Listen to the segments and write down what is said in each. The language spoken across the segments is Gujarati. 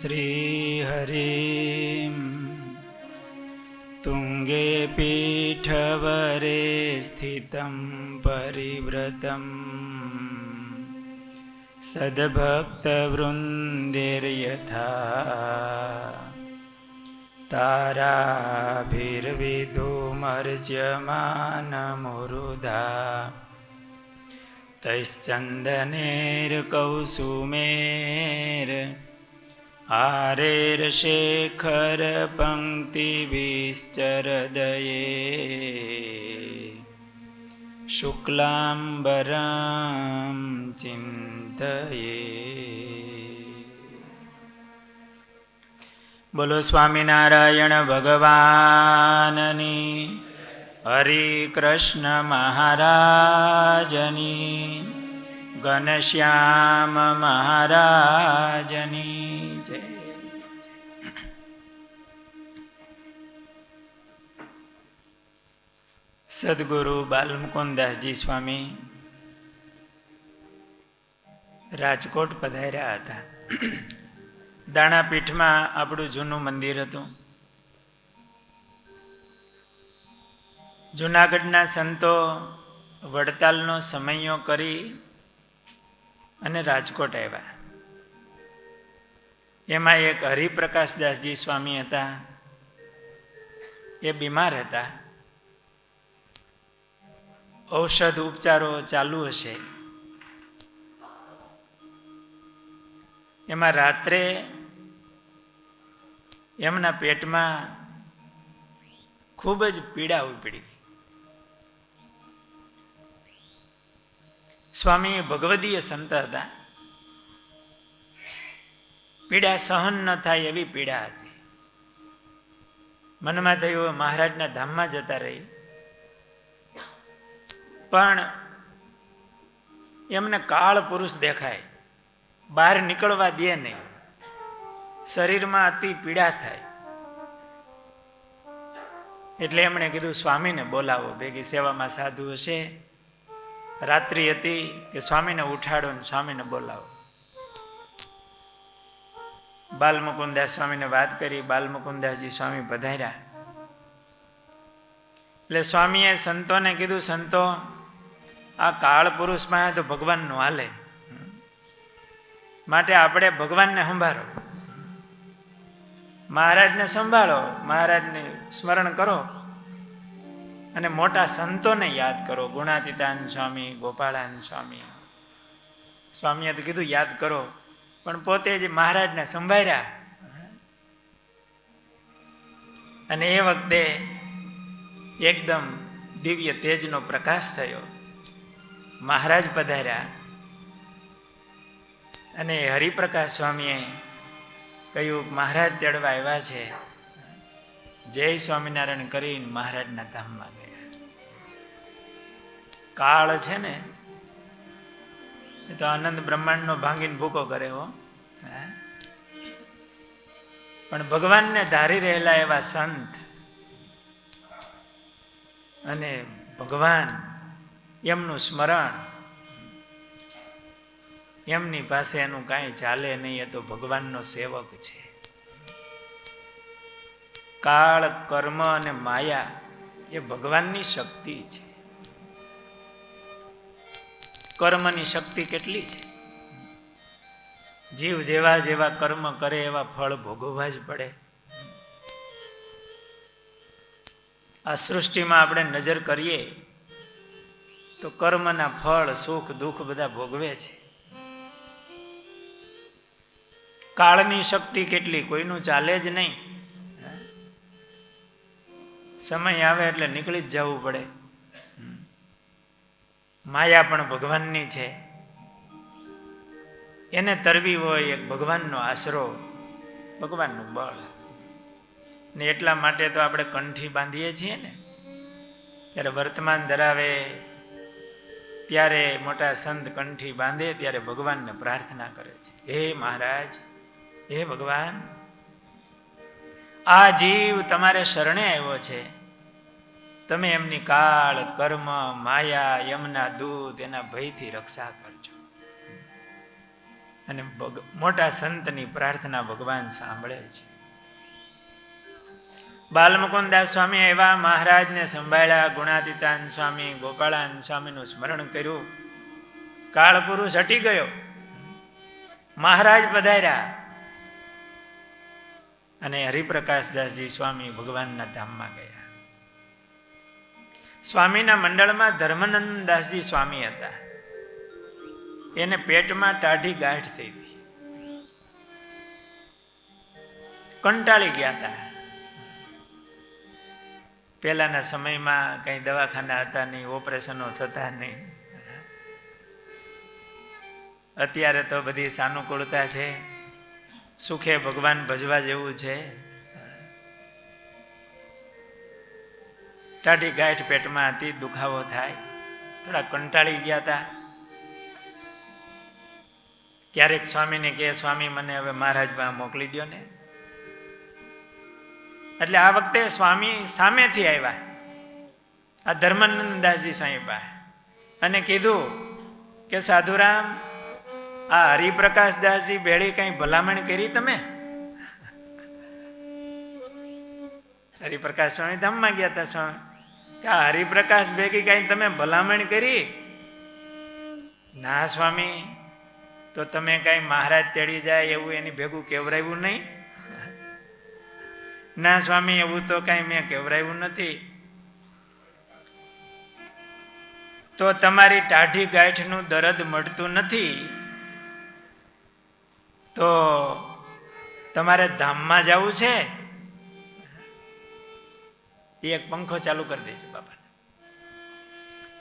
શ્રીહરિમ તુંગે પીઠવરે સ્થિતં પરિવ્રતમ સદ્ભક્તવૃંદેર્યથા તારાભિર્વિધુમર્ચ્યમાનમુરુધા તૈશ્ચંદનેર્કૌસુમેર આરેર્શેખર પંક્તિભિશ્ચરદયે શુક્લાંબરં ચિંતયે. બોલો સ્વામિનારાયણ ભગવાનની, હરિ કૃષ્ણ મહારાજની, ઘનશ્યામ મહારાજની જય. સદગુરુ બાલમુકુદાસજી સ્વામી રાજકોટ પધાર્યા હતા. દાણાપીઠમાં આપણું જૂનું મંદિર હતું. જૂનાગઢના સંતો વડતાલનો સમયો કરી અને રાજકોટ આવ્યા. એમાં એક હરિપ્રકાશદાસજી સ્વામી હતા. એ બીમાર હતા. ઔષધ ઉપચારો ચાલુ હશે. એમાં રાત્રે એમના પેટમાં ખૂબ જ પીડા ઉપડી. સ્વામી ભગવદીય સંત હતા. પીડા સહન ન થાય એવી પીડા હતી. મનમાં થયું મહારાજના ધામમાં જતા રહી, પણ એમને કાળ પુરુષ દેખાય, બહાર નીકળવા દે નહીં, શરીરમાં અતિ પીડા થાય. એટલે એમણે કીધું સ્વામીને બોલાવો, ભેગી સેવામાં સાધુ હશે. રાત્રિ હતી કે સ્વામીને ઉઠાડો ને સ્વામીને બોલાવો. બાલમુકુદાસ સ્વામીને વાત કરી. બાલમુકુદાસજી સ્વામી પધાર્યા. એટલે સ્વામીએ સંતોને કીધું, સંતો આ કાળ પુરુષમાં તો ભગવાનનું હાલે, માટે આપણે ભગવાનને સંભાળો, મહારાજને સંભાળો, મહારાજને સ્મરણ કરો અને મોટા સંતોને યાદ કરો. ગુણાતીતાન સ્વામી, ગોપાળાન સ્વામી. સ્વામીએ તો કીધું યાદ કરો, પણ પોતે જ મહારાજને સંભાળ્યા. અને એ વખતે એકદમ દિવ્ય તેજનો પ્રકાશ થયો. મહારાજ પધાર્યા અને હરિપ્રકાશ સ્વામીએ કહ્યું મહારાજ તેડવા આવ્યા છે. જય સ્વામિનારાયણ કરીને મહારાજના ધામમાં ગયા. કાળ છે ને એ તો આનંદ બ્રહ્માંડનો ભાંગીને ભૂકો કરે હો. પણ ભગવાનને ધારી રહેલા એવા સંત અને ભગવાન એમનું સ્મરણ, એમની પાસે એનું કાંઈ ચાલે નહીં. એ તો ભગવાનનો સેવક છે. કાળ, કર્મ અને માયા એ ભગવાનની શક્તિ છે. કર્મની શક્તિ કેટલી છે? જીવ જેવા જેવા કર્મ કરે એવા ફળ ભોગવવા જ પડે. આ સૃષ્ટિમાં આપણે નજર કરીએ તો કર્મના ફળ, સુખ દુઃખ બધા ભોગવે છે. કાળની શક્તિ કેટલી, કોઈનું ચાલે જ નહીં. સમય આવે એટલે નીકળી જ જવું પડે. માયા પણ ભગવાનની છે. એને તરવી હોય એક ભગવાનનો આશરો, ભગવાનનું બળ. ને એટલા માટે તો આપણે કંઠી બાંધીએ છીએ ને. ત્યારે વર્તમાન ધરાવે ત્યારે મોટા સંત કંઠી બાંધે ત્યારે ભગવાનને પ્રાર્થના કરે છે, હે મહારાજ, હે ભગવાન, આ જીવ તમારે શરણે આવ્યો છે. તમે એમની કાળ, કર્મ, માયા, યમના દૂત એના ભયથી રક્ષા કરજો. અને મોટા સંતની પ્રાર્થના ભગવાન સાંભળે છે. બાલમુકુદાસ સ્વામી એવા મહારાજને સંભાળ્યા. ગુણાતીતાન સ્વામી, ગોપાળાન સ્વામીનું સ્મરણ કર્યું. કાળ પુરુષ હટી ગયો. મહારાજ પધાર્યા અને હરિપ્રકાશદાસજી સ્વામી ભગવાનના ધામમાં ગયા. સ્વામીના મંડળમાં ધર્મનંદદાસજી સ્વામી હતા. એને પેટમાં ટાઢી ગાંઠ થઈ હતી. કંટાળી ગયા હતા. પહેલાના સમયમાં કઈ દવાખાના હતા નહીં, ઓપરેશનો થતા નહીં. અત્યારે તો બધી સાનુકૂળતા છે, સુખે ભગવાન ભજવા જેવું છે. ટાઢી ગાંઠ પેટમાં હતી, દુખાવો થાય, થોડા કંટાળી ગયા હતા. ક્યારેક સ્વામીને કહે, સ્વામી મને હવે મહારાજમાં મોકલી દો ને. એટલે આ વખતે સ્વામી સામેથી આવ્યા, આ ધર્માનંદદાસજી સ્વામી પાસે, અને કીધું કે સાધુરામ, આ હરિપ્રકાશદાસજી ભેળી કઈ ભલામણ કરી તમે? હરિપ્રકાશ સ્વામી ધામમાં ગયા હતા. સ્વામી કે આ હરિપ્રકાશ ભેગી કઈ તમે ભલામણ કરી? ના સ્વામી, તો તમે કઈ મહારાજ તેડી જાય એવું એની ભેગું કેવરાયું નહીં? ના સ્વામી, એવું તો કઈ મેં કેવરાયું નથી. તો તમારી ટાઢી ગાંઠનું દર્દ મળતું નથી તો તમારે ધામમાં જવું છે? એક પંખો ચાલુ કરી દેજો બાપા.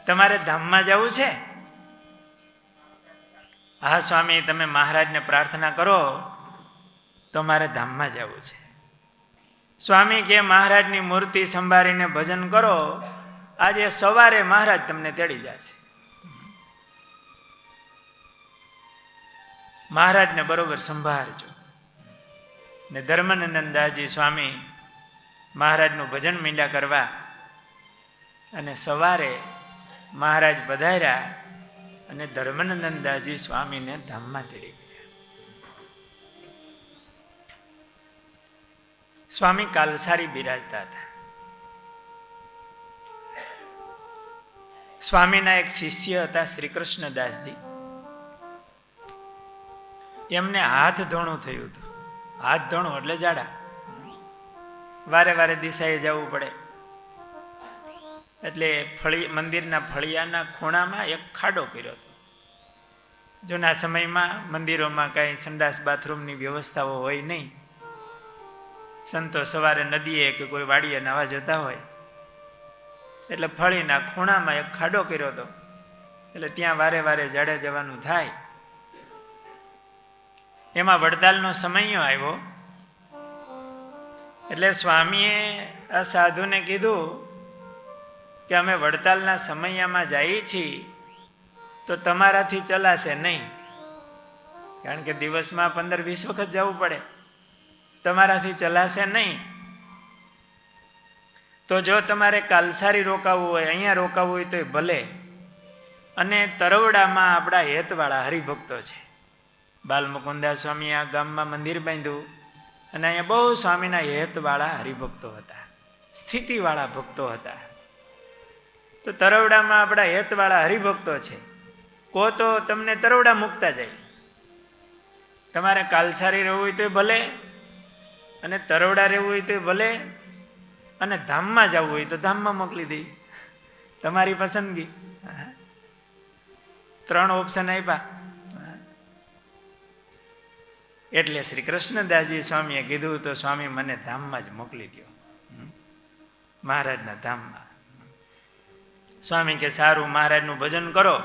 તમારે ધામમાં જવું છે? હા સ્વામી, તમે મહારાજને પ્રાર્થના કરો તો મારે ધામમાં જવું છે. સ્વામી કે મહારાજની મૂર્તિ સંભાળીને ભજન કરો, આજે સવારે મહારાજ તમને તેડી જશે. મહારાજને બરોબર સંભાળજો. ને ધર્માનંદદાસજી સ્વામી મહારાજનું ભજન મીંડા કરવા, અને સવારે મહારાજ પધાર્યા અને ધર્માનંદદાસજી સ્વામીને ધામમાં તેડી ગયા. સ્વામી કાલસારી બિરાજતા હતા. સ્વામીના એક શિષ્ય હતા શ્રી કૃષ્ણદાસજી. એમને હાથ ધોણું થયું હતું. હાથ ધોણું એટલે જાડા. વારે વારે દિશાએ જવું પડે. એટલે મંદિરના ફળિયાના ખૂણામાં એક ખાડો કર્યો હતો. જૂના સમયમાં મંદિરોમાં કાંઈ સંડાસ બાથરૂમની વ્યવસ્થાઓ હોય નહીં. સંતો સવારે નદીએ કે કોઈ વાડીએ નાવા જતા હોય એટલે ફળીના ખૂણામાં એક ખાડો કર્યો હતો. એટલે ત્યાં વારે વારે જાડે જવાનું થાય. એમાં વડતાલનો સમય આવ્યો એટલે સ્વામીએ આ સાધુને કીધું કે અમે વડતાલના સમયમાં જઈએ છીએ તો તમારાથી ચલાશે નહીં, કારણ કે દિવસમાં 15-20 વખત જવું પડે. તમારાથી ચલાશે નહીં. તો જો તમારે કાલસારી રોકાવું હોય, અહીંયા રોકાવું હોય તો ભલે. અને તરવડામાં આપણા હેતવાળા હરિભક્તો છે. બાલમુકુદાસ સ્વામી આ ગામમાં મંદિર બાંધ્યું અને અહીંયા બહુ સ્વામીના હેતવાળા હરિભક્તો હતા, સ્થિતિવાળા ભક્તો હતા. તો તરવડામાં આપણા હેતવાળા હરિભક્તો છે. કો તો તમને તરવડા મૂકતા જાય. તમારે કાલસારી રહેવું હોય તો ભલે, અને તરવડા રહેવું હોય તો ભલે, અને ધામમાં જવું હોય તો ધામમાં મોકલી દઈ. તમારી પસંદગી. 3 ઓપ્શન આપ્યા. એટલે શ્રી કૃષ્ણદાસજી સ્વામીએ કીધું તો સ્વામી મને ધામમાં જ મોકલી દો, મહારાજના ધામમાં. સ્વામી કે સારું, મહારાજનું ભજન કરો,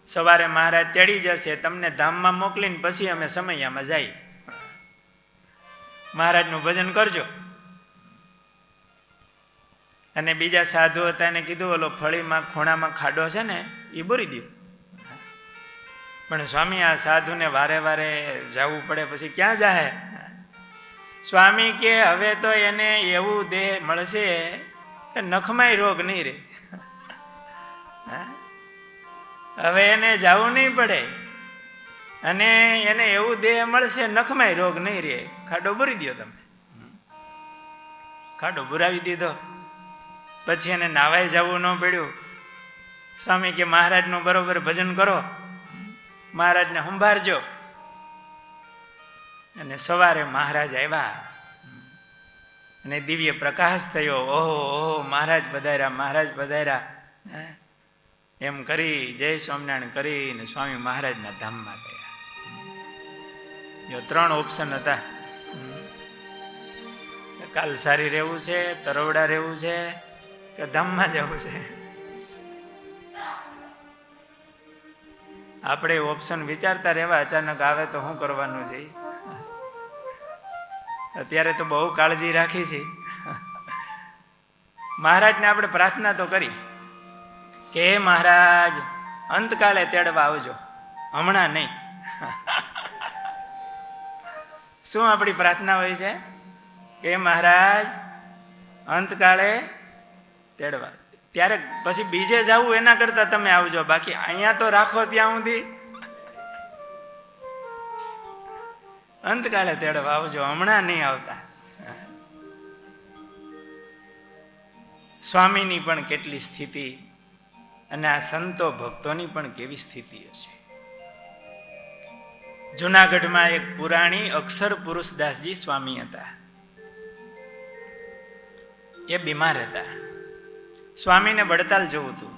સવારે મહારાજ તેડી જશે, તમને ધામમાં મોકલીને પછી અમે સમયામાં જઈએ. મહારાજનું ભજન કરજો. અને બીજા સાધુ હતા એને કીધું ઓલો ફળીમાં ખૂણામાં ખાડો છે ને એ બોરી દો. પણ સ્વામી આ સાધુને વારે વારે જવું પડે, પછી ક્યાં જાય? સ્વામી કે હવે તો એને એવું દેહ મળશે કે નખમાંય રોગ નહીં રહે. હવે એને જવું નહીં પડે. અને એને એવું દેહ મળશે, નખમાંય રોગ નહીં રહે. ખાડો ભરી દો તમે, ખાડો ભરાવી દીધો. પછી એને નાવાય જવું ન પડ્યું. સ્વામી કે મહારાજનું બરોબર ભજન કરો, મહારાજને સંભાળજો. અને સવારે મહારાજ આવ્યા અને દિવ્ય પ્રકાશ થયો. ઓહો ઓહો, મહારાજ પધાર્યા, મહારાજ પધાર્યા એમ કરી જય સ્વામિનારાયણ કરીને સ્વામી મહારાજના ધામમાં ગયા. જો 3 ઓપ્શન હતા. કાલસારી રહેવું છે, તરવડા રહેવું છે કે ધામમાં જવું છે. આપણે ઓપ્શન વિચારતા રહેવા, અચાનક આવે તો શું કરવાનું છે. અત્યારે તો બહુ કાળજી રાખી છે. મહારાજને આપણે પ્રાર્થના તો કરી કે હે મહારાજ, અંતકાળે તેડવા આવજો, હમણાં નહીં. શું આપણી પ્રાર્થના હોય છે કે મહારાજ અંતકાળે તેડવા. ત્યારે પછી બીજે જવું એના કરતા તમે આવજો, બાકી અહીંયા તો રાખો ત્યાં સુધી અંતકાળે તેડવા આવજો, હમણાં નહીં આવતા. સ્વામીની પણ કેટલી સ્થિતિ અને આ સંતો ભક્તોની પણ કેવી સ્થિતિ હશે. જુનાગઢમાં એક પુરાણી અક્ષર પુરુષદાસજી સ્વામી હતા. એ બીમાર હતા. સ્વામીને વડતાલ જવું હતું.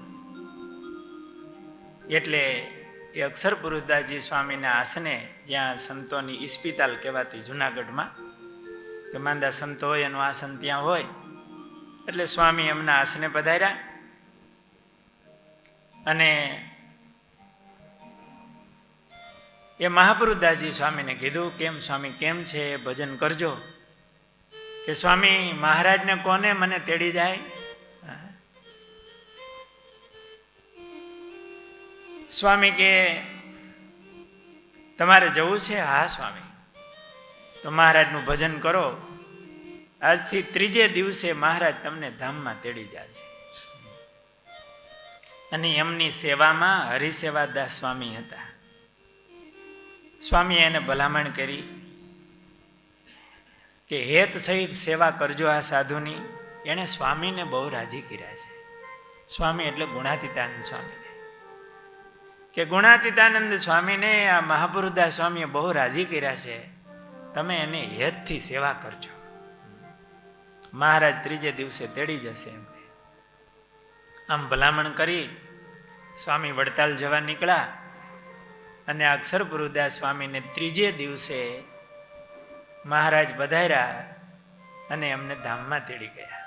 એટલે એ અક્ષર પુરુષદાસજી સ્વામીના આસને, જ્યાં સંતોની ઇસ્પિતાલ કહેવાતી જુનાગઢમાં, કે માંદા સંતો હોય એનું આસન ત્યાં હોય, એટલે સ્વામી એમના આસને પધાર્યા. અને એ મહાપુરુષદાસજી સ્વામીને કીધું, કેમ સ્વામી કેમ છે, ભજન કરજો. કે સ્વામી મહારાજને કોને મને તેડી જાય. સ્વામી કે તમારે જવું છે? હા સ્વામી. તો મહારાજનું ભજન કરો, આજથી 3જે દિવસે મહારાજ તમને ધામમાં તેડી જશે. અને એમની સેવામાં હરિસેવાદાસ સ્વામી હતા. સ્વામીએ એને ભલામણ કરી કે હેત સહિત સેવા કરજો આ સાધુની. એણે સ્વામીને બહુ રાજી કર્યા છે. સ્વામી એટલે ગુણાતીતાનંદ સ્વામીને, કે ગુણાતીતાનંદ સ્વામીને આ મહાપુરુષદાસ સ્વામીએ બહુ રાજી કર્યા છે, તમે એને હેતથી સેવા કરજો. મહારાજ 3જે દિવસે તેડી જશે. આમ ભલામણ કરી સ્વામી વડતાલ જવા નીકળ્યા. અને અક્ષર પુરુષદાસ સ્વામીને 3જે દિવસે મહારાજ પધાર્યા અને એમને ધામમાં તેડી ગયા.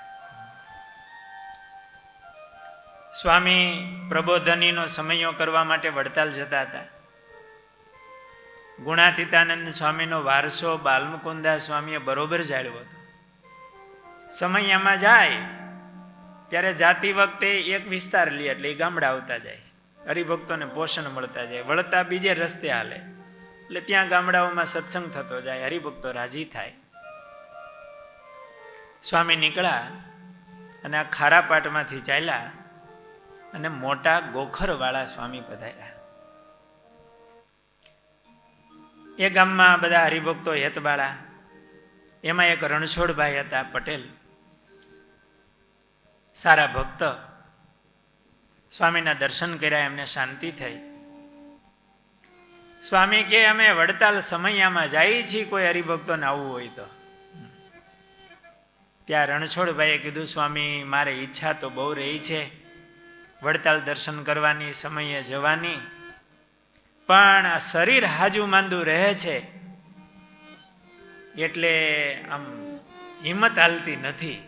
સ્વામી પ્રબોધનીનો સમયો કરવા માટે વડતાલ જતા હતા. ગુણાતીતાનંદ સ્વામીનો વારસો બાલમુકુદાસ સ્વામીએ બરોબર જાળ્યો હતો. સમયમાં જાય ત્યારે જાતી વખતે એક વિસ્તાર લે, એટલે એ ગામડા આવતા જાય, હરિભક્તોને પોષણ મળતા જાય. વળતા બીજે રસ્તે હાલે, એટલે ત્યાં ગામડાઓમાં સત્સંગ થતો જાય, હરિભક્તો રાજી થાય. સ્વામી નીકળ્યા અને આ ખારાપાટમાંથી ચાલ્યા અને મોટા ગોખરવાળા સ્વામી પધાર્યા. એ ગામમાં બધા હરિભક્તો હેતબાળા. એમાં એક રણછોડભાઈ હતા પટેલ, સારા ભક્ત. સ્વામીના દર્શન કર્યા, એમને શાંતિ થઈ. સ્વામી કે અમે વડતાલ સમયમાં જઈએ છીએ, કોઈ હરિભક્તોને આવવું હોય તો. ત્યાં રણછોડભાઈએ કીધું, સ્વામી મારે ઈચ્છા તો બહુ રહી છે વડતાલ દર્શન કરવાની, સમયે જવાની, પણ આ શરીર હાજુ માંદું રહે છે, એટલે આમ હિંમત હાલતી નથી.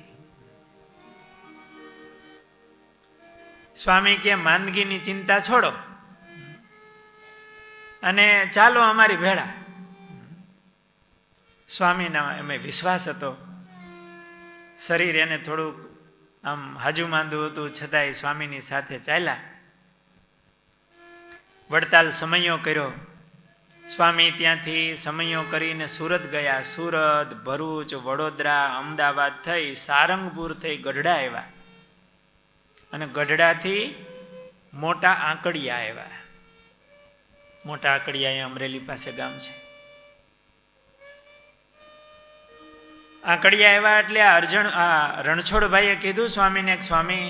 સ્વામી કે માંદગીની ચિંતા છોડો અને ચાલો અમારી ભેળા. સ્વામીના એમે વિશ્વાસ હતો. શરીર એને થોડુંક આમ હાજુ માંદું હતું, છતાંય સ્વામીની સાથે ચાલ્યા. વડતાલ સમયો કર્યો. સ્વામી ત્યાંથી સમયો કરીને સુરત ગયા. સુરત, ભરૂચ, વડોદરા, અમદાવાદ થઈ સારંગપુર થઈ ગઢડા આવ્યા. અને ગઢડાથી મોટા આંકડિયા આવ્યા. મોટા આકડિયા, અહીંયા અમરેલી પાસે ગામ છે. આકડિયા આવ્યા એટલે રણછોડભાઈએ કીધું સ્વામીને, સ્વામી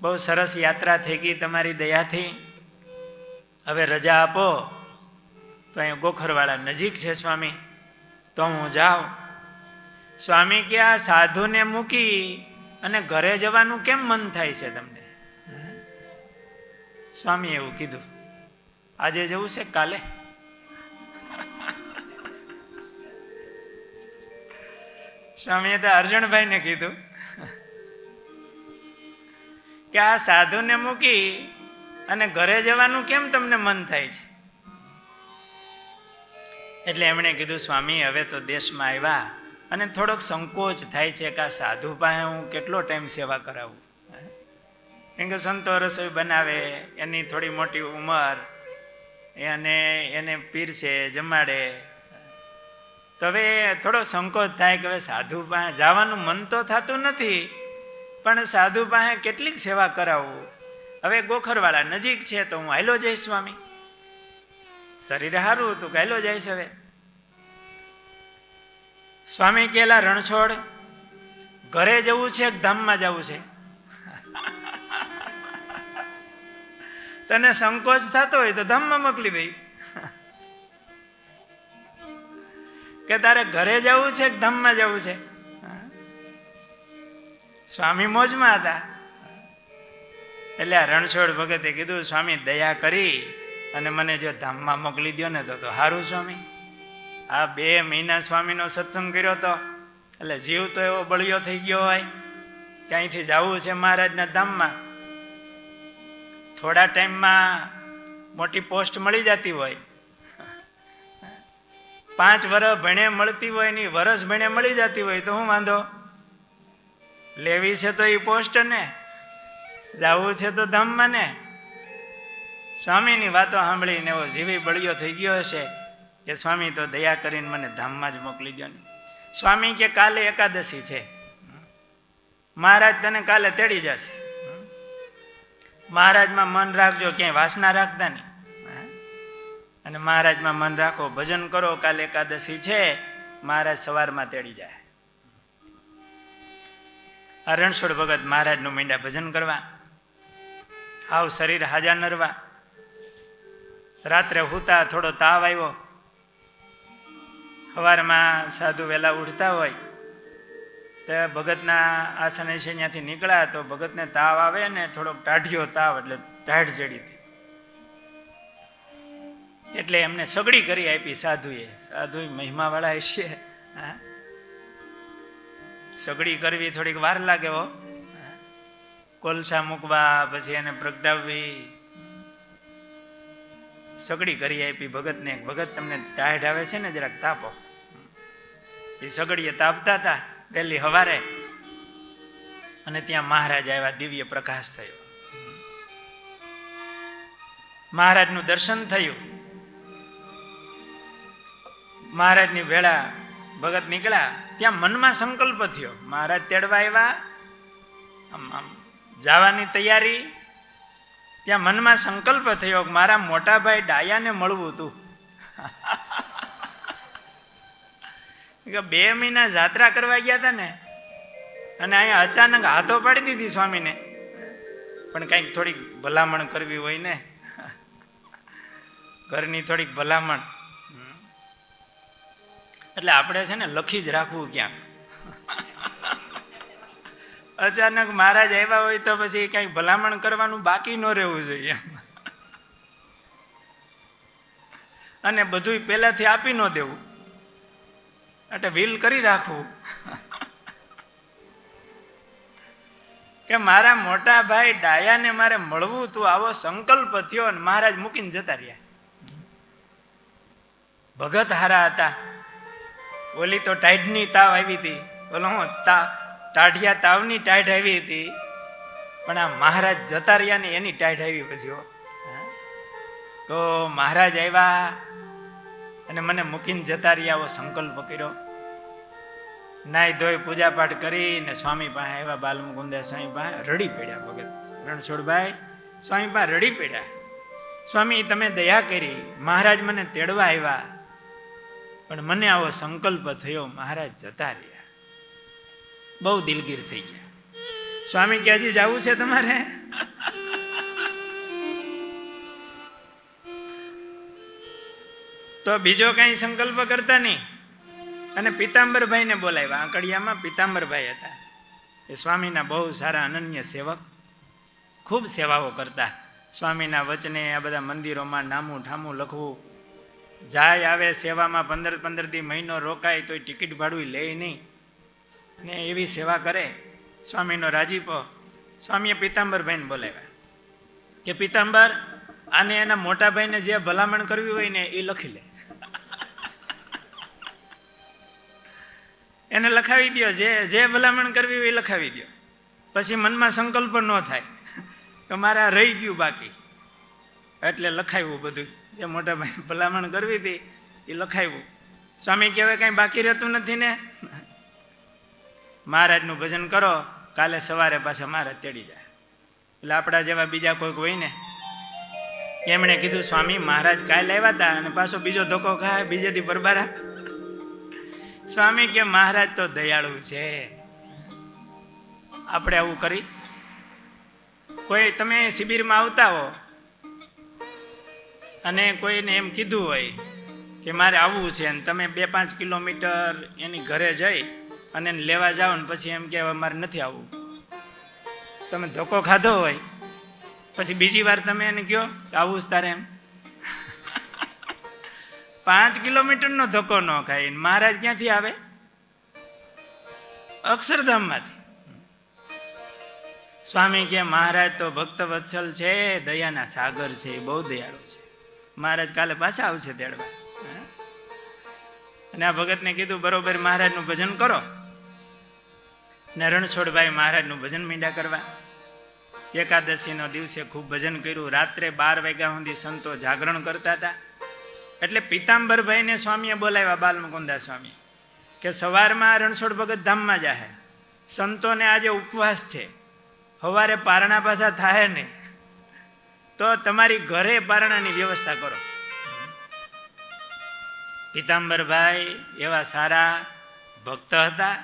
બહુ સરસ યાત્રા થઈ ગઈ તમારી દયાથી, હવે રજા આપો. તો અહીંયા ગોખરવાળા નજીક છે સ્વામી, તો હું જાઉં. સ્વામી કે આ સાધુને મૂકી અને ઘરે જવાનું કેમ મન થાય છે તમને? સ્વામી એવું કીધું, આજે જવું છે કાલે? સ્વામીએ તો અર્જણભાઈને કીધું કે આ સાધુને મૂકી અને ઘરે જવાનું કેમ તમને મન થાય છે? એટલે એમણે કીધું, સ્વામી હવે તો દેશમાં આવ્યા અને થોડોક સંકોચ થાય છે કે આ સાધુ પાસે હું કેટલો ટાઈમ સેવા કરાવું. કેમ કે સંતો રસોઈ બનાવે, એની થોડી મોટી ઉંમર, અને એને પીરસે, જમાડે, તો હવે થોડો સંકોચ થાય કે હવે સાધુ પાસે જવાનું મન તો થતું નથી, પણ સાધુ પાસે કેટલીક સેવા કરાવું. હવે ગોખરવાળા નજીક છે તો હું હાલો જઈશ સ્વામી, શરીર સારું હતું હાલો જઈશ. હવે સ્વામી કહેલા, રણછોડ ઘરે જવું છે કે ધામમાં જવું છે? તને સંકોચ થતો હોય તો ધામમાં મોકલી દઈ, કે તારે ઘરે જવું છે કે ધામમાં જવું છે? સ્વામી મોજમાં હતા. એટલે આ રણછોડ ભગતે કીધું, સ્વામી દયા કરી અને મને જો ધામમાં મોકલી દો ને તો સારું સ્વામી. આ 2 મહિના સ્વામીનો સત્સંગ કર્યો તો એટલે જીવ તો એવો બળિયો થઈ ગયો હોય કે અહીંથી જવું છે મહારાજના ધામમાં. થોડા ટાઈમમાં મોટી પોસ્ટ મળી જતી હોય, 5 વર્ષ ભણે મળતી હોય ની વર્ષ ભણે મળી જતી હોય તો હું વાંધો? લેવી છે તો એ પોસ્ટ ને, જવું છે તો ધામમાં ને. સ્વામીની વાતો સાંભળીને એવો જીવી બળિયો થઈ ગયો હશે કે સ્વામી તો દયા કરીને મને ધામમાં જ મોકલી દો ને. સ્વામી કે કાલે એકાદશી છે, મહારાજ તને કાલે તેડી જશે. મહારાજમાં મન રાખજો, ક્યાંય વાસના રાખતા નહીં. અને મહારાજમાં મન રાખો, ભજન કરો, કાલે એકાદશી છે, મહારાજ સવારમાં તેડી જાય. આ રણછોડ ભગત મહારાજનું મીંડા ભજન કરવા, હાવ શરીર હાજા નરવા. રાત્રે હુતા થોડો તાવ આવ્યો, સવારમાં સાધુ વહેલા ઉઠતા હોય તો ભગતના આસને છે ત્યાંથી નીકળ્યા તો ભગતને તાવ આવે ને થોડોક ટાઢિયો તાવ, એટલે ટાઢ ચડી હતી. એટલે એમને સગડી કરી આપી સાધુએ. સાધુ મહિમાવાળા હશે, સગડી કરવી થોડીક વાર લાગે હો. કોલસા મૂકવા, પછી એને પ્રગટાવવી. સગડી કરી આપી ભગતને. ભગત તમને ટાઢ આવે છે ને, જરાક તાપો. એ સગડીએ તાપતા હતા પહેલી સવારે, અને ત્યાં મહારાજ આવ્યા. દિવ્ય પ્રકાશ થયો, મહારાજનું દર્શન થયું. મહારાજની વેળા ભગત નીકળ્યા, ત્યાં મનમાં સંકલ્પ થયો, મહારાજ તેડવા આવ્યા, આમ જવાની તૈયારી. ત્યાં મનમાં સંકલ્પ થયો કે મારા મોટા ભાઈ ડાયાને મળવું હતું. 2 મહિના જાત્રા કરવા ગયા હતા ને, અને અહીંયા અચાનક હાથો પાડી દીધી સ્વામીને. પણ કંઈક થોડીક ભલામણ કરવી હોય ને, ઘરની થોડીક ભલામણ. એટલે આપણે છે ને લખી જ રાખવું ક્યાંક. અચાનક મહારાજ આવ્યા હોય તો પછી કંઈક ભલામણ કરવાનું બાકી ન રહેવું જોઈએ, અને બધું પહેલાથી આપી ન દેવું. એટલે વિલ કરી રાખવું કે મારા મોટા ભાઈ ડાયાને મારે મળવું તું, આવો સંકલ્પ થયો. અને મહારાજ મૂકીને જતા રહ્યા. ભગત હારા હતા. ઓલી તો ટાઢની તાવ આવી હતી, બોલો હું ટાઢિયા તાવની ટાઢ આવી હતી, પણ આ મહારાજ જતા રહ્યા ને એની ટાઢ આવી પછી. તો મહારાજ આવ્યા અને મને મૂકીને જતા રહ્યા, આવો સંકલ્પ કર્યો. નાઈ ધોઈ પૂજા પાઠ કરીને સ્વામી પાસે આવ્યા, બાલમુકુંદા સ્વામી પાસે રડી પડ્યા. ભગત રણછોડભાઈ સ્વામી પાસે રડી પડ્યા. સ્વામી તમે દયા કરી, મહારાજ મને તેડવા આવ્યા, પણ મને આવો સંકલ્પ થયો, મહારાજ જતા રહ્યા. બહુ દિલગીર થઈ ગયા. સ્વામી કે હજી જવું છે તમારે? તો બીજો કઈ સંકલ્પ કરતા નહીં. અને પિતાંબરભાઈને બોલાવ્યા. આંકડિયામાં પિતાંબરભાઈ હતા, એ સ્વામીના બહુ સારા અનન્ય સેવક, ખૂબ સેવાઓ કરતા. સ્વામીના વચને આ બધા મંદિરોમાં નામું ઠામું લખવું, જાય આવે સેવામાં 15 દી મહિનો રોકાય તોય ટિકિટ ભાડું લે નહીં, ને એવી સેવા કરે. સ્વામીનો રાજીપો. સ્વામીએ પિતાંબરભાઈને બોલાવ્યા કે પિતાંબર, આને એના મોટા ભાઈને જે ભલામણ કરવી હોય ને એ લખી લે, એને લખાવી દો, જે ભલામણ કરવી હોય એ લખાવી દો. પછી મનમાં સંકલ્પ ન થાય તો મારા રહી ગયું બાકી. એટલે લખાવ્યું બધું, જે મોટા ભાઈ ભલામણ કરવી હતી એ લખાવ્યું. સ્વામી કહેવાય કાંઈ બાકી રહેતું નથી ને. મહારાજનું ભજન કરો, કાલે સવારે પાછા મહારાજ તેડી જાય. એટલે આપણા જેવા બીજા કોઈક હોય ને, એમણે કીધું સ્વામી મહારાજ કાલે આવ્યા હતા અને પાછો બીજો ધોકો ખાય, બીજે દી બરબારા. સ્વામી કે મહારાજ તો દયાળુ છે, આપણે આવું કરી. કોઈ તમે શિબિરમાં આવતા હો અને કોઈને એમ કીધું હોય કે મારે આવવું છે, અને તમે 2-5 કિલોમીટર એની ઘરે જઈ અને એને લેવા જાઓ ને પછી એમ કે મારે નથી આવવું, તમે ધોકો ખાધો હોય, પછી બીજી વાર તમે એને કહો કે આવું જ તારે એમ. 5 કિલોમીટરનો ધક્કો ન ખાય. મહારાજ ક્યાંથી આવે? અક્ષરધામમાંથી. સ્વામી કે મહારાજ તો ભક્ત વત્સલ છે, દયાના સાગર છે, બહુ દયાળુ છે. મહારાજ કાલે પાછા આવશે તેડવા. અને આ ભગતને કીધું બરોબર મહારાજનું ભજન કરો. ને રણછોડભાઈ મહારાજનું ભજન મીંડા કરવા. એકાદશીનો દિવસે ખૂબ ભજન કર્યું. રાત્રે 12 વાગ્યા સુધી સંતો જાગરણ કરતા હતા. એટલે પિતાંબરભાઈને સ્વામીએ બોલાવ્યા, બાલમુકુંદા સ્વામી, કે સવારમાં રણછોડ ભગત ધામમાં જાહે, સંતોને આજે ઉપવાસ છે, સવારે પારણા પાછા થાય નહીં, તો તમારી ઘરે પારણાની વ્યવસ્થા કરો. પિતાંબરભાઈ એવા સારા ભક્ત હતા,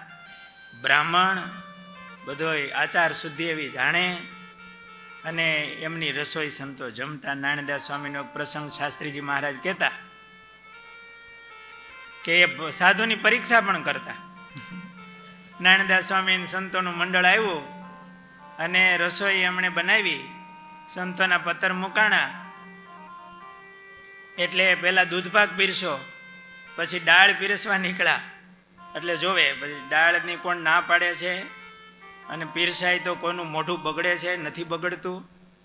બ્રાહ્મણ, બધોય આચાર શુદ્ધિ એવી જાણે, અને એમની રસોઈ સંતો જમતા. નારાયણદાસ સ્વામીનો પ્રસંગ શાસ્ત્રીજી મહારાજ કહેતા કે એ સાધુની પરીક્ષા પણ કરતા. નારાયણદાસ સ્વામી સંતોનું મંડળ આવ્યું અને રસોઈ એમણે બનાવી, સંતોના પત્તર મુકાણા. એટલે પેલા દૂધપાક પીરસો, પછી દાળ પીરસવા નીકળ્યા. એટલે જોવે પછી દાળની કોણ ના પાડે છે, અને પીરસાય તો કોનું મોઢું બગડે છે, નથી બગડતું.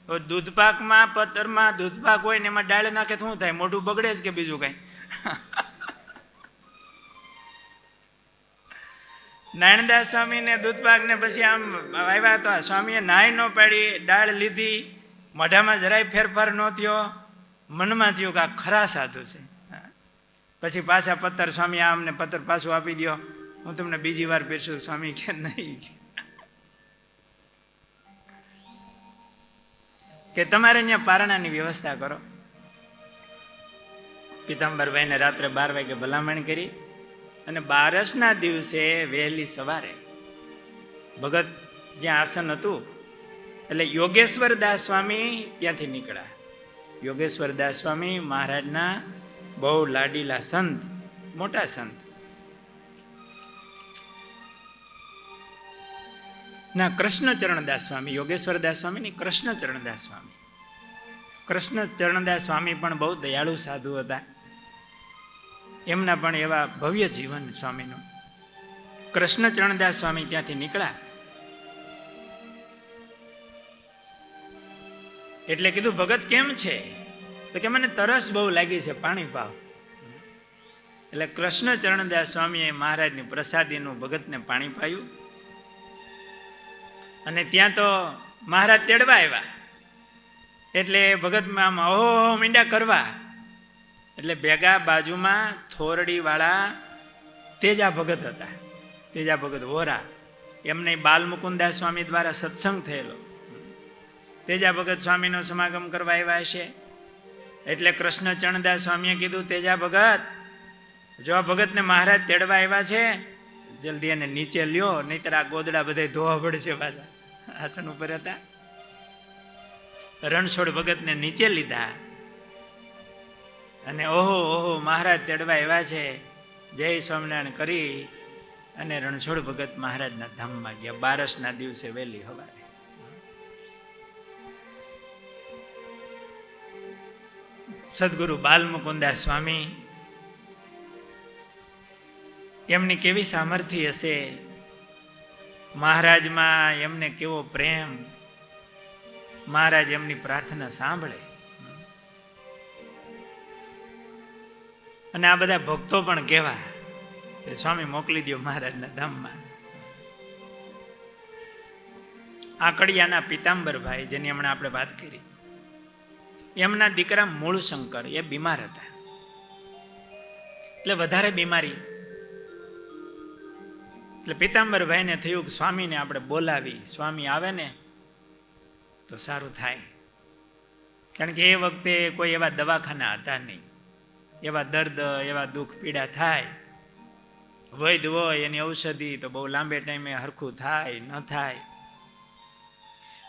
તો દૂધપાકમાં પત્તરમાં દૂધપાક હોય ને એમાં દાળ નાખે શું થાય? મોઢું બગડે છે કે બીજું કઈ? નારાયણદાસ સ્વામીને દૂધપાકને પછી આમ આવ્યા તો સ્વામીએ નાય ન પાડી, દાળ લીધી, મોઢામાં જરાય ફેરફાર ન થયો, મનમાં થયું કે આ ખરા સાધુ છે. પછી પાછા પત્તર સ્વામી આમને પત્તર પાછું આપી દો, હું તમને બીજી વાર પીરસું. સ્વામી કે નહીં, કે તમારે અહીંયા પારણાની વ્યવસ્થા કરો. પિતાંબરભાઈને રાત્રે 12 વાગે ભલામણ કરી. અને 12ના દિવસે વહેલી સવારે ભગત જ્યાં આસન હતું, એટલે યોગેશ્વર દાસ સ્વામી ત્યાંથી નીકળ્યા. યોગેશ્વર દાસ સ્વામી મહારાજના બહુ લાડીલા સંત, મોટા સંત ના. કૃષ્ણચરણદાસ સ્વામી, યોગેશ્વર દાસ સ્વામી ની કૃષ્ણચરણદાસ સ્વામી. કૃષ્ણચરણદાસ સ્વામી પણ બહુ દયાળુ સાધુ હતા. એમના પણ એવા ભવ્ય જીવન સ્વામીનું. કૃષ્ણચરણદાસ સ્વામી ત્યાંથી નીકળ્યા. એટલે કીધું ભગત કેમ છે? તો કે મને તરસ બહુ લાગી છે, પાણી પાવ. એટલે કૃષ્ણચરણદાસ સ્વામીએ મહારાજની પ્રસાદીનું ભગતને પાણી પાયું. અને ત્યાં તો મહારાજ તેડવા આવ્યા. એટલે ભગતમાં આમ ઓહો મીંડા કરવા. એટલે ભેગા બાજુમાં થોરડી વાળા તેજા ભગત હતા, તેજા ભગત વોરા. એમને બાલમુકુંદાસ સ્વામી દ્વારા સત્સંગ થયેલો. તેજા ભગત સ્વામીનો સમાગમ કરવા આવ્યા હશે. એટલે કૃષ્ણચરણદાસ સ્વામીએ કીધું, તેજા ભગત, જો આ ભગતને મહારાજ તેડવા આવ્યા છે, જલ્દી એને નીચે લ્યો, નહીતર આ ગોદડા બધા ધોવા પડશે. પાછા આસન ઉપર હતા. રણછોડ ભગતને નીચે લીધા અને ઓહો ઓહો મહારાજ તેડવા આવ્યા છે, જય સ્વામિનારાયણ કરી અને રણછોડ ભગત મહારાજના ધામમાં ગયા. 12ના દિવસે વહેલી હવારે. સદગુરુ બાલમુકુદાસ સ્વામી, એમની કેવી સામર્થ્ય હશે, મહારાજમાં એમને કેવો પ્રેમ. મહારાજ એમની પ્રાર્થના સાંભળે અને આ બધા ભક્તો પણ કહેવા કે સ્વામી મોકલી દો મહારાજના ધામમાં. આકડિયાના પિતાંબરભાઈ, જેની હમણાં આપણે વાત કરી, એમના દીકરા મૂળશંકર એ બીમાર હતા. એટલે વધારે બીમારી. એટલે પિતાંબરભાઈને થયું કે સ્વામીને આપણે બોલાવી, સ્વામી આવે ને તો સારું થાય. કારણ કે એ વખતે કોઈ એવા દવાખાના હતા નહીં. એવા દર્દ, એવા દુઃખ પીડા થાય, વૈદ હોય એની ઔષધિ તો બહુ લાંબે ટાઈમે હરખું થાય ન થાય.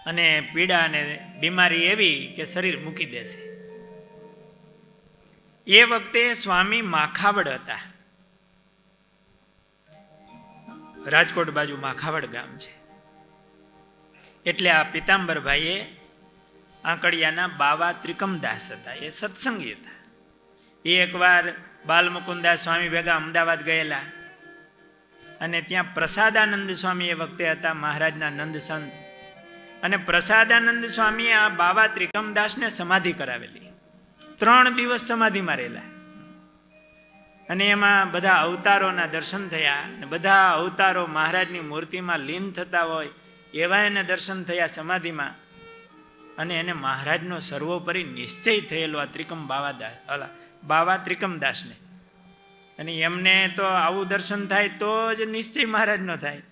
અને પીડા અને બીમારી એવી કે શરીર મૂકી દેશે. એ વખતે સ્વામી માખાવડ હતા. રાજકોટ બાજુ માખાવડ ગામ છે. એટલે આ પિતાંબરભાઈએ આંકડિયાના બાવા ત્રિકમદાસ હતા, એ સત્સંગી હતા. એ એકવાર બાલમુકુદાસ સ્વામી ભેગા અમદાવાદ ગયેલા અને ત્યાં પ્રસાદાનંદ સ્વામી એ વખતે હતા, મહારાજના નંદ સંત. અને પ્રસાદાનંદ સ્વામીએ આ બાવા ત્રિકમદાસને સમાધિ કરાવેલી. 3 દિવસ સમાધિમાં રહેલા અને એમાં બધા અવતારોના દર્શન થયા. અને બધા અવતારો મહારાજની મૂર્તિમાં લીન થતા હોય એવા એને દર્શન થયા સમાધિમાં. અને એને મહારાજનો સર્વોપરી નિશ્ચય થયેલો આ ત્રિકમ બાવા ત્રિકમદાસને. અને એમને તો આવું દર્શન થાય તો જ નિશ્ચય મહારાજનો થાય.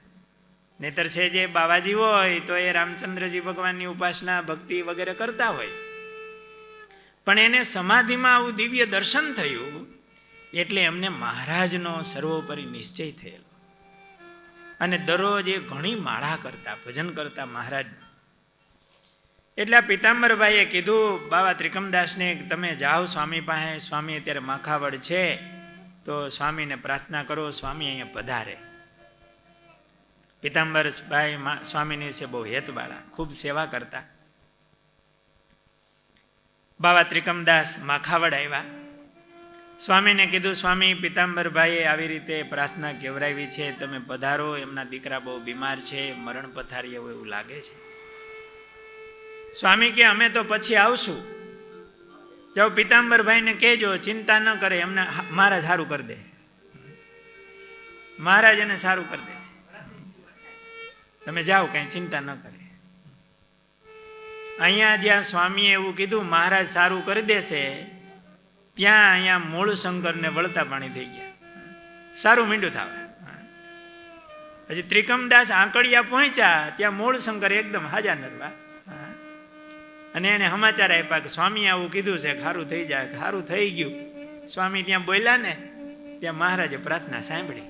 નહીતર છે જે બાવાજી હોય તો એ રામચંદ્રજી ભગવાનની ઉપાસના ભક્તિ વગેરે કરતા હોય. પણ એને સમાધિમાં આવું દિવ્ય દર્શન થયું એટલે એમને મહારાજનો સર્વોપરી નિશ્ચય થયેલો. અને દરરોજ એ ઘણી માળા કરતા, ભજન કરતા મહારાજ. એટલે આ પિતાંબરભાઈએ કીધું બાવા ત્રિકમદાસને, તમે જાઓ સ્વામી પાસે, સ્વામી અત્યારે માખાવડ છે તો સ્વામીને પ્રાર્થના કરો, સ્વામી અહીંયા પધારે. પિતાંબરભાઈ સ્વામીની છે બહુ હેતવાળા, ખૂબ સેવા કરતા. બાવા ત્રિકમદાસ માખાવડ આવ્યા. સ્વામીને કીધું, સ્વામી પિતાંબરભાઈએ આવી રીતે પ્રાર્થના કેવરાવી છે, તમે પધારો, એમના દીકરા બહુ બીમાર છે, મરણ પથારી એવું લાગે છે. સ્વામી કે અમે તો પછી આવશું. જાઓ પિતાંબરભાઈને કહેજો ચિંતા ન કરે, એમને મહારાજ સારું કરી દે. મહારાજ એને સારું કરી દેશે, તમે જાઓ, કઈ ચિંતા ન કરે. અહીંયા જ્યાં સ્વામીએ એવું કીધું મહારાજ સારું કરી દેશે, ત્યાં અહીંયા મૂળશંકરને વળતા પાણી થઈ ગયા. સારું મીંડું થવા. પછી ત્રિકમદાસ આંકડિયા પહોંચ્યા, ત્યાં મૂળશંકર એકદમ હાજા નરવા. અને એને સમાચાર આપ્યા કે સ્વામી આવું કીધું છે, ખારું થઈ જાય. ખારું થઈ ગયું. સ્વામી ત્યાં બોલ્યા ને ત્યાં મહારાજે પ્રાર્થના સાંભળી.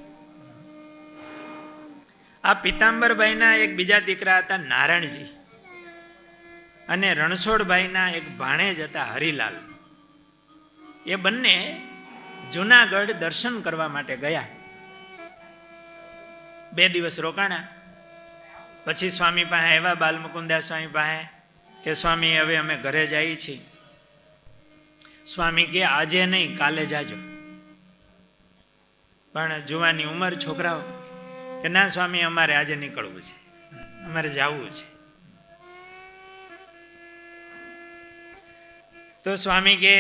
આ પિતાંબરભાઈના એક બીજા દીકરા હતા નારાયણજી, અને રણછોડભાઈના એક ભાણેજ હતા હરિલાલ. એ બંને જુનાગઢ દર્શન કરવા માટે ગયા. 2 દિવસ રોકાણા. પછી સ્વામી પાસે આવ્યા, બાલમુકુદાસ સ્વામી પાસે, કે સ્વામી હવે અમે ઘરે જઈએ છીએ. સ્વામી કે આજે નહીં, કાલે જાજો. પણ જુવાની ઉંમર છોકરાઓ કે ના સ્વામી અમારે આજે નીકળવું છે, અમારે જવું છે. તો સ્વામી કે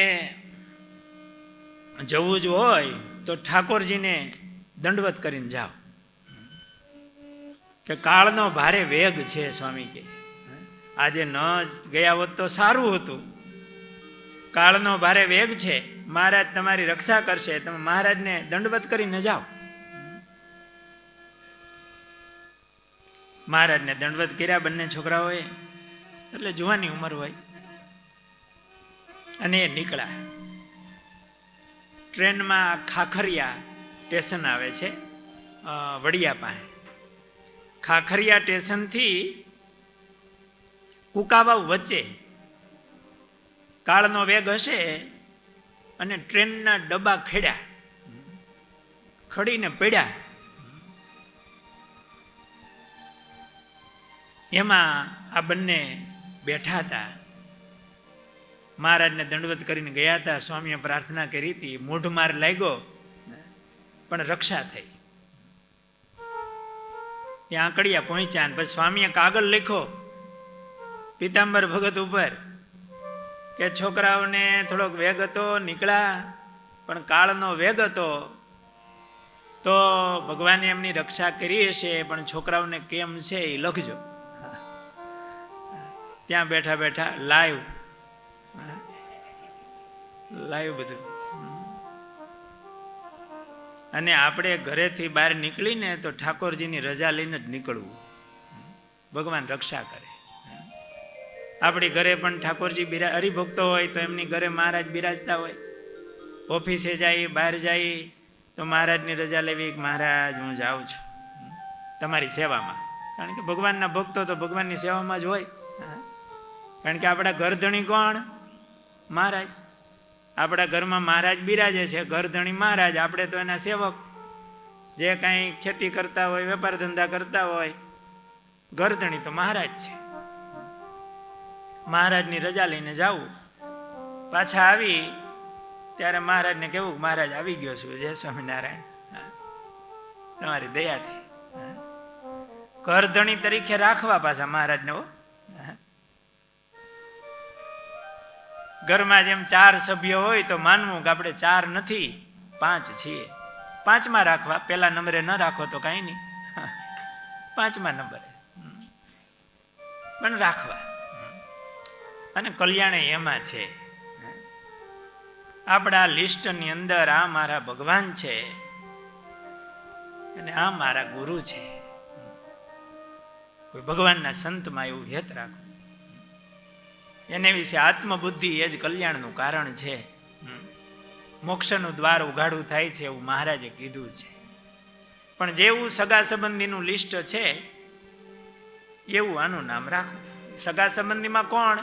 જવું જ હોય તો ઠાકોરજીને દંડવત કરીને જાઓ, કે કાળનો ભારે વેગ છે. સ્વામી કે આજે ન ગયા હોત તો સારું હતું. કાળનો ભારે વેગ છે, મહારાજ તમારી રક્ષા કરશે, તમે મહારાજને દંડવત કરીને જાઓ. મહારાજને દંડવત કર્યા બંને છોકરાઓએ. એટલે જુવાની ઉંમર હોય. અને એ નીકળ્યા. ટ્રેનમાં ખાખરિયા સ્ટેશન આવે છે વડિયા પાસે. ખાખરિયા સ્ટેશનથી કુકાવાવ વચ્ચે કાળનો વેગ હશે અને ટ્રેનના ડબ્બા ખેડ્યા, ખડીને પડ્યા. એમાં આ બંને બેઠા હતા. મહારાજને દંડવત કરીને ગયા હતા. સ્વામીએ પ્રાર્થના કરી હતી, મૂઢ માર લાગ્યો પણ રક્ષા થઈ. ત્યાં આંકડિયા પહોંચ્યા ને પછી સ્વામીએ કાગળ લખ્યો પીતાંબર ભગત ઉપર કે છોકરાઓને થોડોક વેગ હતો, નીકળ્યા, પણ કાળનો વેગ હતો તો ભગવાને એમની રક્ષા કરી હશે, પણ છોકરાઓને કેમ છે એ લખજો. ત્યાં બેઠા બેઠા લાઈવ બધું. અને આપણે ઘરેથી બહાર નીકળીને તો ઠાકોરજીની રજા લઈને જ નીકળવું. ભગવાન રક્ષા કરે. આપણી ઘરે પણ ઠાકોરજી હરિભક્તો હોય તો એમની ઘરે મહારાજ બિરાજતા હોય. ઓફિસે જાય, બહાર જાય તો મહારાજની રજા લેવી, મહારાજ હું જાઉં છું તમારી સેવામાં. કારણ કે ભગવાનના ભક્તો તો ભગવાનની સેવામાં જ હોય. કારણ કે આપણા ઘરધણી કોણ? મહારાજ. આપણા ઘરમાં મહારાજ બિરાજે છે, ઘરધણી મહારાજ, આપણે તો એના સેવક. જે કાંઈ ખેતી કરતા હોય, વેપાર ધંધા કરતા હોય, ઘરધણી તો મહારાજ છે. મહારાજની રજા લઈને જાવું, પાછા આવી ત્યારે મહારાજને કહેવું મહારાજ આવી ગયો છું, જય સ્વામિનારાયણ, તમારી દયાથી. ઘરધણી તરીકે રાખવા પાછા મહારાજને. ઘરમાં જેમ 4 સભ્યો હોય તો માનવું કે આપણે 4 નથી 5 છીએ. 5મા રાખવા, પેલા નંબરે ન રાખો તો કાંઈ નહીં, 5મા નંબરે પણ રાખવા. અને કલ્યાણ એમાં છે, આપણા લિસ્ટની અંદર આ મારા ભગવાન છે અને આ મારા ગુરુ છે. કોઈ ભગવાનના સંતમાં એવું હેત રાખો. એને વિશે આત્મબુદ્ધિ એ જ કલ્યાણનું કારણ છે. મોક્ષનું દ્વાર ઉઘાડું થાય છે એવું મહારાજે કીધું છે. પણ જેવું સગા સંબંધીનું લિસ્ટ છે એવું આનું નામ રાખો. સગા સંબંધીમાં કોણ?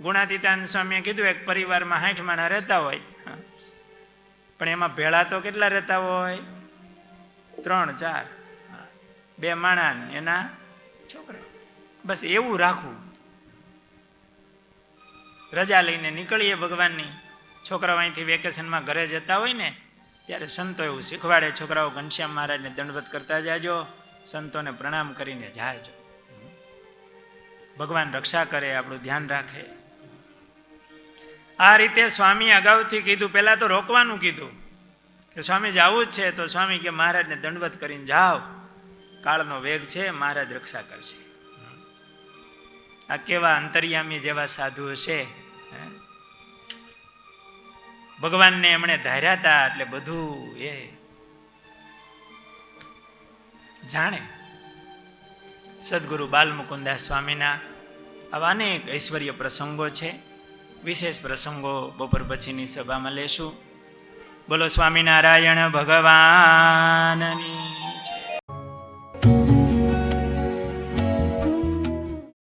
ગુણાતીતાનંદ સ્વામીએ કીધું એક પરિવારમાં 60 માણસ રહેતા હોય, પણ એમાં ભેળા તો કેટલા રહેતા હોય? 3 4, 2 માણસ એના છોકરા. બસ એવું રાખવું. રજા લઈને નીકળીએ ભગવાનની. છોકરાઓ અહીંથી વેકેશનમાં ઘરે જતા હોય ને ત્યારે સંતો એવું શીખવાડે, છોકરાઓ ઘનશ્યામ મહારાજને દંડવત કરતા જાજો, સંતોને પ્રણામ કરીને જાજો. ભગવાન રક્ષા કરે, આપણું ધ્યાન રાખે. આ રીતે સ્વામી અગાઉથી કીધું. પહેલા તો રોકવાનું કીધું કે સ્વામી જવું જ છે, તો સ્વામી કે મહારાજને દંડવત કરીને જાઓ, કાળનો વેગ છે, મહારાજ રક્ષા કરશે. આ કેવા અંતર્યામી જેવા સાધુ હશે. ભગવાનને એમણે ધાર્યા હતા એટલે બધું એ જાણે. સદગુરુ બાલમુકુદાસ સ્વામીના આવા અનેક ઐશ્વર્ય પ્રસંગો છે. વિશેષ પ્રસંગો બપોર પછીની સભામાં લેશું. બોલો સ્વામિનારાયણ ભગવાનની